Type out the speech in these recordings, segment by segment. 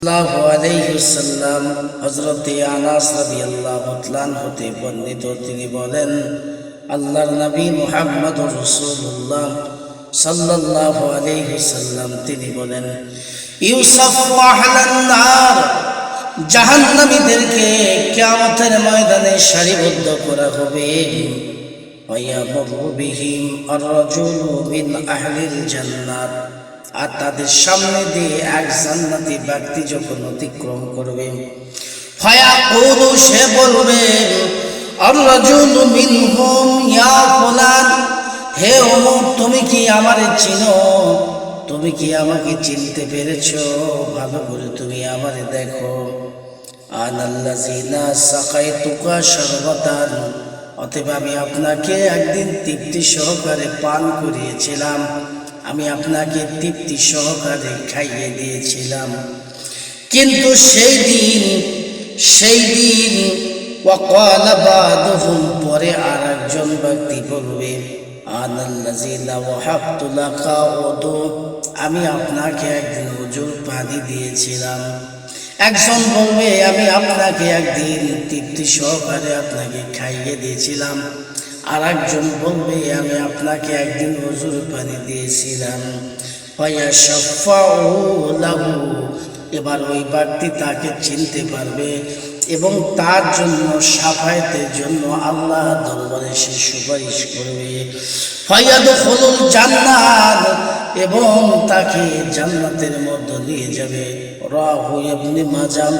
সাল্লাল্লাহু আলাইহি ওয়াসাল্লাম হযরতে আনাস রাদিয়াল্লাহু তাআলা হতে বর্ণিত, তিনি বলেন, আল্লাহর নবী মুহাম্মদুর রাসূলুল্লাহ সাল্লাল্লাহু আলাইহি ওয়াসাল্লাম তিনি বলেন, ইউসাফু আহলান নার, জাহান্নামীদেরকে কিয়ামতের ময়দানে সারিবদ্ধ করা হবে। ওয়ায়ামুরু বিহিম আর-রাজুলু মিন আহলিল জান্নাত, আর তাদের সামনে দিয়ে এক জান্নাতি ব্যক্তি যখন অতিক্রম করবে, ফায়াকুলু, সে বলবে, আর-রাজুলু মিনহুম ইয়া ফুলান, হে অমুক, তুমি কি আমারে চিনো? তুমি কি আমাকে চিনতে পেরেছো? ভালো করে তুমি আমারে দেখো। আনাল্লাযিনা সাকাইতুকা শারবাতান, অতএব আমি আপনাকে একদিন তৃপ্তি সহকারে পান করিয়েছিলাম, আমি আপনাকে তৃপ্তি সহকারে খাইয়ে দিয়েছিলাম। কিন্তু সেই দিন ওয়াকালা বাদুহুম, পরে আর একজন ব্যক্তি বলবে, আনাল্লাযী লাউ ওয়াহাবতু লাকা উযু, আমি আপনাকে একদিন ওযুর পানি দিয়েছিলাম। একজন বলবে, আমি আপনাকে একদিন তৃপ্তি সহকারে আপনাকে খাইয়ে দিয়েছিলাম। আর একজন বলবে, আমি আপনাকে একদিন ওযুর পানি দিয়েছিলাম। ফায়াশফাউ লাহু, এবার ওই ব্যক্তি তাকে চিনতে পারবে এবং তার জন্য শাফায়াতের জন্য আল্লাহ দরবারে সে সুপারিশ করবে। ফায়াদখুলুল জান্নাত, এবং তাকে জান্নাতের মধ্যে নিয়ে যাবে। রাহু ইবনে মাজাহ,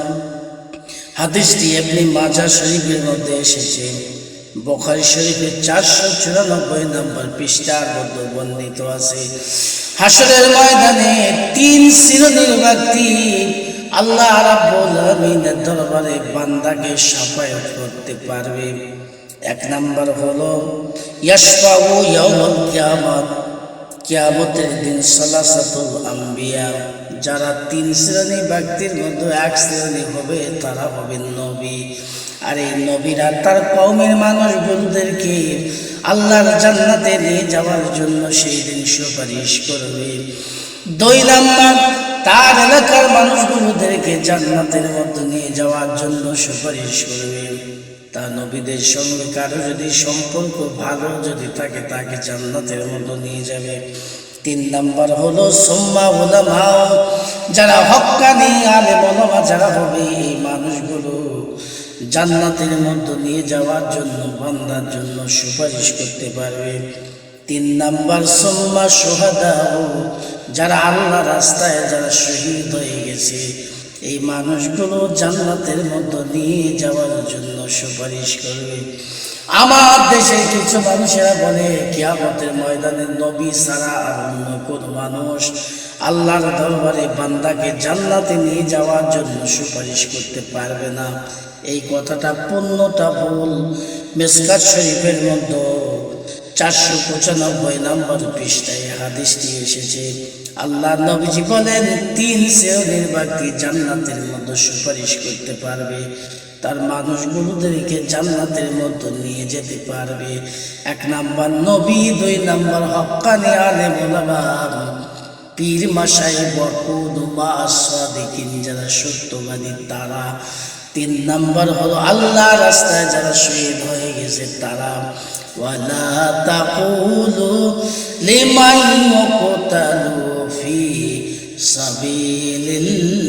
হাদিসটি ইবনে মাজাহ শরীফের মধ্যে এসেছে। বুখারী শরীফের 494 নম্বর পৃষ্ঠার মধ্যে বর্ণিত আছে। হাসরের ময়দানে তিন শ্রেণীর ব্যক্তি আল্লাহ রাব্বুল আলামিনের দরবারে বান্দাকে শাফায়াত করতে পারবে। এক নাম্বার হলো ইয়াশফাউ ইয়াউমাল কিয়ামত, কিয়ামতের দিন সালাসাতুল আম্বিয়া, যারা তিন শ্রেণী ব্যক্তির মধ্যে এক শ্রেণী হবে, তারা হবেন নবী। আর এই নবীরা তার কওমের মানুষগুলোদেরকে আল্লাহর জান্নাতে নিয়ে যাওয়ার জন্য সেই দিন সুপারিশ করবে। দুই নাম্বার, তার এলাকার মানুষগুলোদেরকে জান্নাতের মধ্যে নিয়ে যাওয়ার জন্য সুপারিশ করবে। তার নবীদের সঙ্গে কারো যদি সম্পর্ক ভালো যদি থাকে, তাকে জান্নাতের মধ্যে নিয়ে যাবে। তিন নাম্বার হলো সুম্মা উলামা, যারা হক্কানি আলেম ওলামা যারা হবে, এই মানুষগুলো জান্নাতের মধ্যে নিয়ে যাওয়ার জন্য বান্দার জন্য সুপারিশ করতে পারবে। তিন নাম্বার সুম্মা শুহাদা, যারা আল্লাহ রাস্তায় যারা শহীদ হয়ে গেছে, এই মানুষগুলো জান্নাতের মধ্যে নিয়ে যাওয়ার জন্য সুপারিশ করবে। আমার দেশের কিছু মানুষেরা বলে, কিয়ামতের ময়দানে নবী ছাড়া আর অন্য কোন মানুষ আল্লাহর দরবারে বান্দাকে জান্নাতে নিয়ে যাওয়ার জন্য সুপারিশ করতে পারবে না। এই কথাটা পূর্ণটা ভুল। মিশকাত শরীফের মধ্যে 495 নম্বর পৃষ্ঠায় হাদিসটি এসেছে। আল্লাহ নবীজি বলেন, তিন শ্রেণীর ব্যক্তি জান্নাতের মধ্যে সুপারিশ করতে পারবে, তার মানুষগুলোদেরকে জান্নাতের মধ্যে নিয়ে যেতে পারবে। এক নাম্বার নবী, দুই নাম্বার হক্কানি আলেম ওলামা, পীর মাশায়েখ ওয়া সাদিকিন, যারা সত্যবাদী তারা। তিন নাম্বার হলো আল্লাহ রাস্তায় যারা শহীদ হয়ে গেছে তারা। ওয়ালা তাকুলু লিমান ইউকতালু ফি সাবিলিল্লাহ